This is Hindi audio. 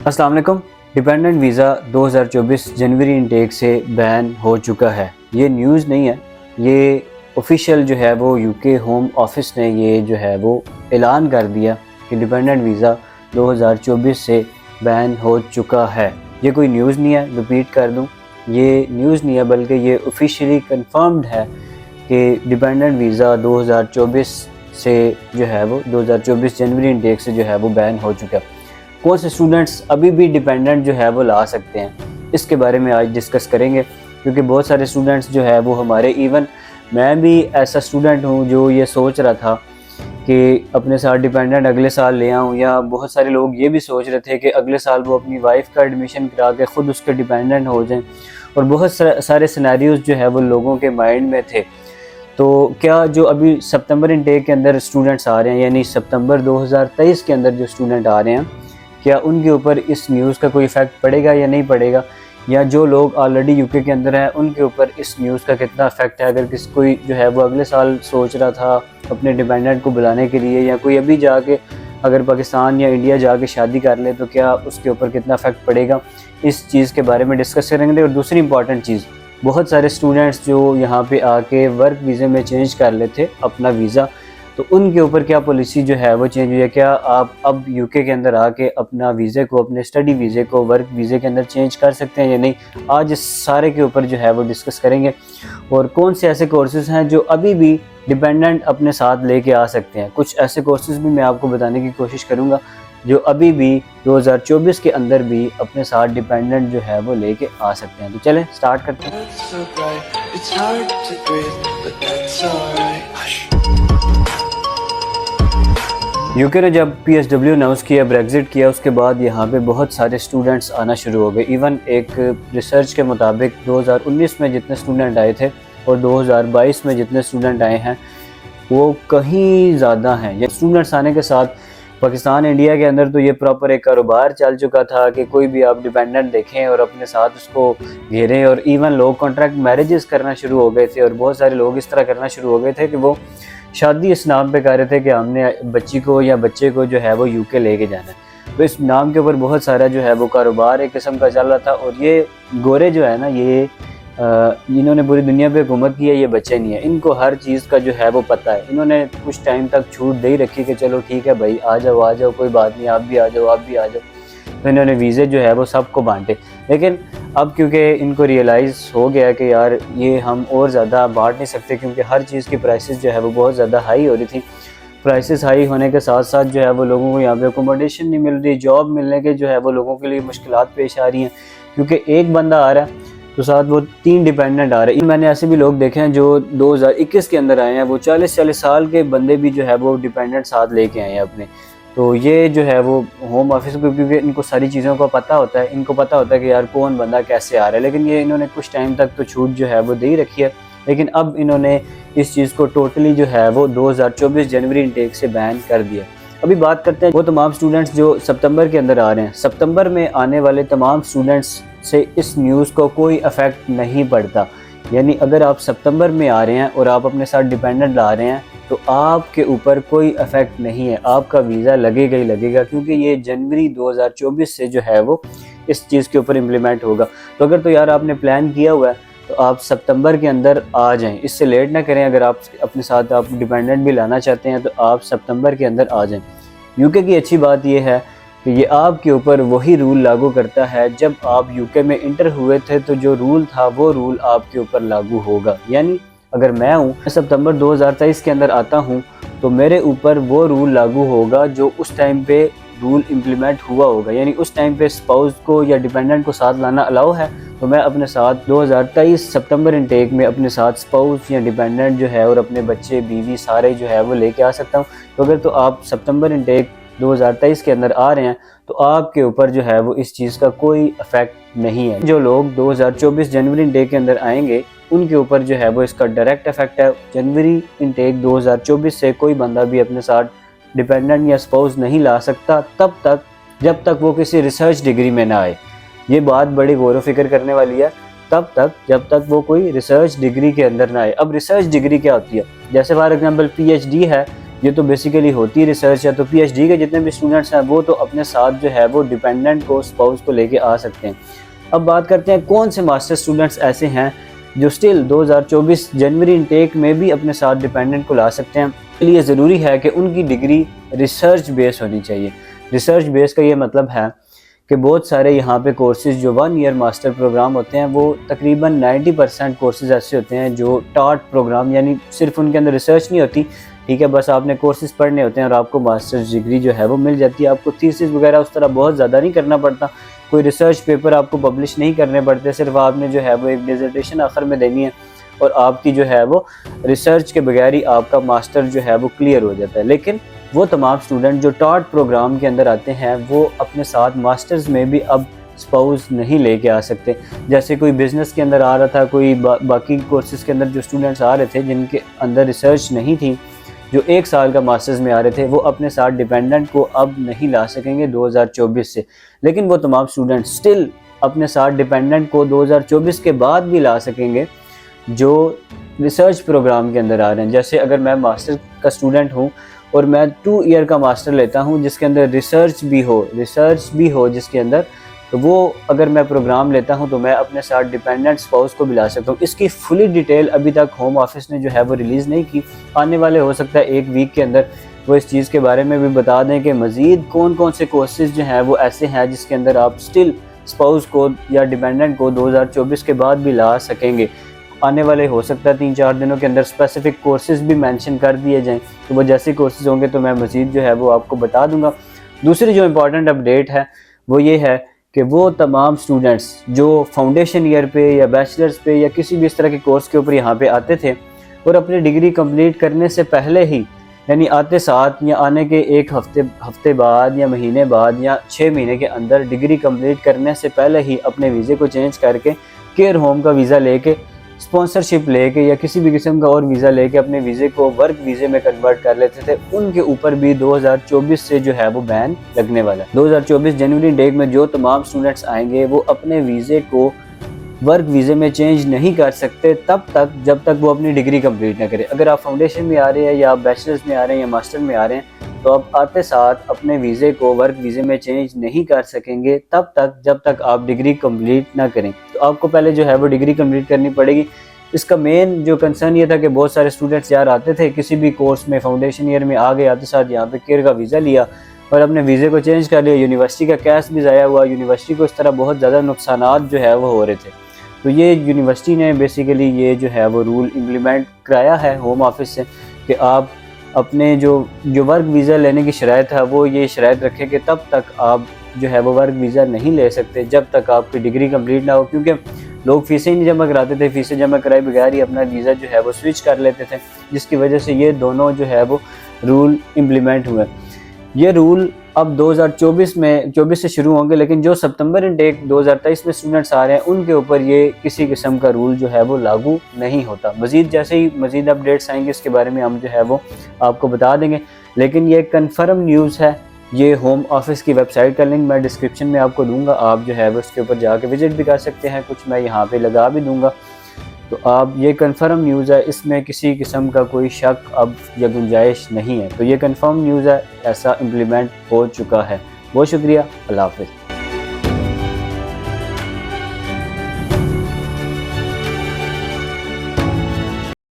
अस्सलाम वालेकुम। डिपेंडेंट वीज़ा 2024 जनवरी इनटेक से बैन हो चुका है। ये न्यूज़ नहीं है, ये ऑफिशियल जो है वो यूके होम ऑफिस ने ये जो है वो ऐलान कर दिया कि डिपेंडेंट वीज़ा 2024 से बैन हो चुका है। ये कोई न्यूज़ नहीं है, रिपीट कर दूँ, ये न्यूज़ नहीं है बल्कि ये ऑफिशियली कंफर्म्ड है कि डिपेंडेंट वीज़ा 2024 से जो है वो 2024 जनवरी इनटेक से जो है वो बैन हो चुका है। कौन से स्टूडेंट्स अभी भी डिपेंडेंट जो है वो ला सकते हैं, इसके बारे में आज डिस्कस करेंगे, क्योंकि बहुत सारे स्टूडेंट्स जो है वो हमारे, इवन मैं भी ऐसा स्टूडेंट हूँ जो ये सोच रहा था कि अपने साथ डिपेंडेंट अगले साल ले आऊँ, या बहुत सारे लोग ये भी सोच रहे थे कि अगले साल वो अपनी वाइफ का एडमिशन करा के ख़ुद उसके डिपेंडेंट हो जाएं, और बहुत सारे सिनेरियोज़ जो है वो लोगों के माइंड में थे। तो क्या जो अभी सितंबर इनटेक के अंदर स्टूडेंट्स आ रहे हैं, यानी सितंबर 2023 के अंदर जो स्टूडेंट आ रहे हैं, क्या उनके ऊपर इस न्यूज़ का कोई इफ़ेक्ट पड़ेगा या नहीं पड़ेगा, या जो लोग ऑलरेडी यूके के अंदर हैं उनके ऊपर इस न्यूज़ का कितना इफेक्ट है। अगर किसी कोई जो है वो अगले साल सोच रहा था अपने डिपेंडेंट को बुलाने के लिए, या कोई अभी जाके अगर पाकिस्तान या इंडिया जाके शादी कर ले, तो क्या उसके ऊपर कितना इफेक्ट पड़ेगा, इस चीज़ के बारे में डिस्कस करेंगे। और दूसरी इंपॉर्टेंट चीज़, बहुत सारे स्टूडेंट्स जो यहाँ पे आके वर्क वीज़े में चेंज कर लेते अपना वीज़ा, तो उनके ऊपर क्या पॉलिसी जो है वो चेंज हुई है। क्या आप अब यूके के अंदर आके अपना वीज़े को, अपने स्टडी वीज़े को वर्क वीज़े के अंदर चेंज कर सकते हैं या नहीं, आज इस सारे के ऊपर जो है वो डिस्कस करेंगे। और कौन से ऐसे कोर्सेज़ हैं जो अभी भी डिपेंडेंट अपने साथ लेके आ सकते हैं, कुछ ऐसे कोर्सेज़ भी मैं आपको बताने की कोशिश करूँगा जो अभी भी 2024 के अंदर भी अपने साथ डिपेंडेंट जो है वो लेके आ सकते हैं। तो चलें स्टार्ट करते हैं। यूके ने जब PSW अनाउंस किया, ब्रेग्जिट किया, उसके बाद यहाँ पे बहुत सारे स्टूडेंट्स आना शुरू हो गए। इवन एक रिसर्च के मुताबिक 2019 में जितने स्टूडेंट आए थे और 2022 में जितने स्टूडेंट आए हैं वो कहीं ज़्यादा हैं। ये स्टूडेंट्स आने के साथ पाकिस्तान, इंडिया के अंदर तो ये प्रॉपर एक कारोबार चल चुका था कि कोई भी आप डिपेंडेंट देखें और अपने साथ उसको घेरें, और इवन लोग कॉन्ट्रैक्ट मैरिजेस करना शुरू हो गए थे। और बहुत सारे लोग इस तरह करना शुरू हो गए थे कि वो शादी इस नाम पे कर रहे थे कि हमने बच्ची को या बच्चे को जो है वो यूके लेके जाना है। तो इस नाम के ऊपर बहुत सारा जो है वो कारोबार एक किस्म का चल रहा था। और ये गोरे जो है ना, ये इन्होंने पूरी दुनिया पे हुकूमत की है, ये बच्चे नहीं है, इनको हर चीज़ का जो है वो पता है। इन्होंने कुछ टाइम तक छूट दे ही रखी कि चलो ठीक है भाई, आ जाओ कोई बात नहीं, आप भी आ जाओ। तो इन्होंने वीज़े जो है वो सबको बांटे। लेकिन अब क्योंकि इनको रियलाइज़ हो गया कि यार ये हम और ज़्यादा बांट नहीं सकते, क्योंकि हर चीज़ की प्राइसेस जो है वो बहुत ज़्यादा हाई हो रही थी। प्राइसेस हाई होने के साथ साथ जो है वो लोगों को यहाँ पे अकोमोडेशन नहीं मिल रही, जॉब मिलने के जो है वो लोगों के लिए मुश्किलात पेश आ रही हैं, क्योंकि एक बंदा आ रहा है तो साथ वो 3 डिपेंडेंट आ रहे हैं। मैंने ऐसे भी लोग देखे हैं जो 2021 के अंदर आए हैं, वो 40 साल के बंदे भी जो है वो डिपेंडेंट साथ लेके आए हैं अपने। तो ये जो है वो होम ऑफिस को, क्योंकि इनको सारी चीज़ों का पता होता है, इनको पता होता है कि यार कौन बंदा कैसे आ रहा है। लेकिन ये इन्होंने कुछ टाइम तक तो छूट जो है वो दे ही रखी है, लेकिन अब इन्होंने इस चीज़ को टोटली जो है वो 2024 जनवरी इनटेक से बैन कर दिया। अभी बात करते हैं वो तमाम स्टूडेंट्स जो सितंबर के अंदर आ रहे हैं। सितंबर में आने वाले तमाम स्टूडेंट्स से इस न्यूज़ को कोई इफ़ेक्ट नहीं पड़ता। यानी अगर आप सितंबर में आ रहे हैं और आप अपने साथ डिपेंडेंट ला रहे हैं, तो आपके ऊपर कोई इफ़ेक्ट नहीं है, आपका वीज़ा लगेगा ही लगेगा, क्योंकि ये जनवरी 2024 से जो है वो इस चीज़ के ऊपर इम्प्लीमेंट होगा। तो अगर तो यार आपने प्लान किया हुआ है तो आप सितंबर के अंदर आ जाएं, इससे लेट ना करें। अगर आप अपने साथ आप डिपेंडेंट भी लाना चाहते हैं तो आप सितंबर के अंदर आ जाएं। यूके की अच्छी बात यह है कि ये आपके ऊपर वही रूल लागू करता है जब आप यूके में इंटर हुए थे, तो जो रूल था वो रूल आपके ऊपर लागू होगा। यानी अगर मैं सितंबर 2023 के अंदर आता हूँ तो मेरे ऊपर वो रूल लागू होगा जो उस टाइम पे रूल इम्प्लीमेंट हुआ होगा। यानी उस टाइम पे स्पाउस को या डिपेंडेंट को साथ लाना अलाउ है, तो मैं अपने साथ 2023 सितंबर इनटेक में अपने साथ स्पाउस या डिपेंडेंट जो है और अपने बच्चे बीवी सारे जो है वो लेके आ सकता हूँ। तो अगर तो आप सितंबर इनटेक 2023 के अंदर आ रहे हैं तो आपके ऊपर जो है वो इस चीज़ का कोई इफेक्ट नहीं है। जो लोग 2024 जनवरी इनटेक के अंदर आएंगे उनके ऊपर जो है वो इसका डायरेक्ट इफेक्ट है। जनवरी इनटेक 2024 से कोई बंदा भी अपने साथ डिपेंडेंट या स्पाउस नहीं ला सकता तब तक जब तक वो किसी रिसर्च डिग्री में ना आए। ये बात बड़ी गौर व फिक्र करने वाली है, तब तक जब तक वो कोई रिसर्च डिग्री के अंदर ना आए। अब रिसर्च डिग्री क्या होती है? जैसे फॉर एग्जांपल PhD है, ये तो बेसिकली होती रिसर्च है। तो पीएचडी के जितने भी स्टूडेंट्स हैं वो तो अपने साथ जो है वो डिपेंडेंट को, स्पाउस को लेके आ सकते हैं। अब बात करते हैं कौन से मास्टर स्टूडेंट्स ऐसे हैं जो स्टिल 2024 जनवरी इनटेक में भी अपने साथ डिपेंडेंट को ला सकते हैं। इसके लिए ज़रूरी है कि उनकी डिग्री रिसर्च बेस होनी चाहिए। रिसर्च बेस का ये मतलब है कि बहुत सारे यहाँ पे कोर्सेज जो 1 ईयर मास्टर प्रोग्राम होते हैं वो तकरीबन 90% कोर्सेज ऐसे होते हैं जो टाट प्रोग्राम, यानी सिर्फ उनके अंदर रिसर्च नहीं होती, ठीक है, बस आपने कोर्सेज पढ़ने होते हैं और आपको मास्टर्स डिग्री जो है वो मिल जाती है। आपको थीसिस वगैरह उस तरह बहुत ज़्यादा नहीं करना पड़ता, कोई रिसर्च पेपर आपको पब्लिश नहीं करने पड़ते, सिर्फ आपने जो है वो एक डिसर्टेशन आखिर में देनी है और आपकी जो है वो रिसर्च के बगैर ही आपका मास्टर जो है वो क्लियर हो जाता है। लेकिन वो तमाम स्टूडेंट जो टाट प्रोग्राम के अंदर आते हैं वो अपने साथ मास्टर्स में भी अब स्पाउस नहीं लेके आ सकते। जैसे कोई बिज़नेस के अंदर आ रहा था, कोई बाकी कोर्सेज़ के अंदर जो स्टूडेंट्स आ रहे थे जिनके अंदर रिसर्च नहीं थी, जो 1 साल का मास्टर्स में आ रहे थे, वो अपने साथ डिपेंडेंट को अब नहीं ला सकेंगे 2024 से। लेकिन वो तमाम स्टूडेंट स्टिल अपने साथ डिपेंडेंट को 2024 के बाद भी ला सकेंगे जो रिसर्च प्रोग्राम के अंदर आ रहे हैं। जैसे अगर मैं मास्टर का स्टूडेंट हूँ और मैं 2 ईयर का मास्टर लेता हूँ जिसके अंदर रिसर्च भी हो जिसके अंदर, तो वो अगर मैं प्रोग्राम लेता हूँ तो मैं अपने साथ डिपेंडेंट स्पाउस को भी ला सकता हूँ। इसकी फुली डिटेल अभी तक होम ऑफिस ने जो है वो रिलीज़ नहीं की। आने वाले हो सकता है 1 वीक के अंदर वो इस चीज़ के बारे में भी बता दें कि मज़ीद कौन कौन से कोर्सेज़ जो हैं वो ऐसे हैं जिसके अंदर आप स्टिल स्पाउस को या डिपेंडेंट को 2024 के बाद भी ला सकेंगे। आने वाले हो सकता है 3-4 दिनों के अंदर स्पेसिफिक कोर्सेज़ भी मेंशन कर दिए जाएं, तो वो जैसे कोर्सेज़ होंगे तो मैं मज़ीद जो है वो आपको बता दूंगा। दूसरी जो इम्पॉर्टेंट अपडेट है वो ये है कि वो तमाम स्टूडेंट्स जो फाउंडेशन ईयर पे या बैचलर्स पे या किसी भी इस तरह के कोर्स के ऊपर यहाँ पे आते थे और अपनी डिग्री कंप्लीट करने से पहले ही, यानी आते साथ या आने के 1 हफ्ते बाद या महीने बाद या 6 महीने के अंदर डिग्री कंप्लीट करने से पहले ही अपने वीज़े को चेंज करके केयर होम का वीज़ा लेके, स्पॉन्सरशिप लेके या किसी भी किस्म का और वीज़ा लेके अपने वीज़े को वर्क वीज़े में कन्वर्ट कर लेते थे, उनके ऊपर भी 2024 से जो है वो बैन लगने वाला है। 2024 जनवरी डेट में जो तमाम स्टूडेंट्स आएंगे वो अपने वीज़े को वर्क वीज़े में चेंज नहीं कर सकते तब तक जब तक वो अपनी डिग्री कंप्लीट ना करें। अगर आप फाउंडेशन में आ रहे हैं या आप बैचलर्स में आ रहे हैं या मास्टर में आ रहे हैं तो आप आते साथ अपने वीज़े को वर्क वीज़े में चेंज नहीं कर सकेंगे तब तक जब तक आप डिग्री कंप्लीट ना करें। तो आपको पहले जो है वो डिग्री कंप्लीट करनी पड़ेगी। इसका मेन जो कंसर्न ये था कि बहुत सारे स्टूडेंट्स यार आते थे किसी भी कोर्स में, फाउंडेशन ईयर में आ गए, आते साथ यहाँ पे केयर का वीज़ा लिया और अपने वीज़े को चेंज कर लिया, यूनिवर्सिटी का कैश भी ज़ाया हुआ, यूनिवर्सिटी को इस तरह बहुत ज़्यादा नुकसानात जो है वो हो रहे थे। तो ये यूनिवर्सिटी ने बेसिकली ये जो है वो रूल इम्प्लीमेंट कराया है होम ऑफिस से कि आप अपने जो वर्क वीज़ा लेने की शराइत है वो ये शराइत रखें कि तब तक आप जो है वो वर्क वीज़ा नहीं ले सकते जब तक आपकी डिग्री कंप्लीट ना हो, क्योंकि लोग फीसें ही नहीं जमा कराते थे, फीसें जमा कराए बगैर ही अपना वीज़ा जो है वो स्विच कर लेते थे, जिसकी वजह से ये दोनों जो है वो रूल इम्प्लीमेंट हुए। ये रूल अब 2024 से शुरू होंगे, लेकिन जो सितंबर इनटेक 2023 में स्टूडेंट्स आ रहे हैं उनके ऊपर ये किसी किस्म का रूल जो है वो लागू नहीं होता। जैसे ही मज़ीद अपडेट्स आएंगे इसके बारे में हम जो है वो आपको बता देंगे, लेकिन ये कंफर्म न्यूज़ है। ये होम ऑफिस की वेबसाइट का लिंक मैं डिस्क्रिप्शन में आपको दूंगा, आप जो है वो उसके ऊपर जाके विज़िट भी कर सकते हैं, कुछ मैं यहाँ पे लगा भी दूंगा। तो आप ये कंफर्म न्यूज़ है, इसमें किसी किस्म का कोई शक अब या गुंजाइश नहीं है। तो ये कंफर्म न्यूज़ है, ऐसा इम्प्लीमेंट हो चुका है। बहुत शुक्रिया, अल्लाह हाफ़िज़।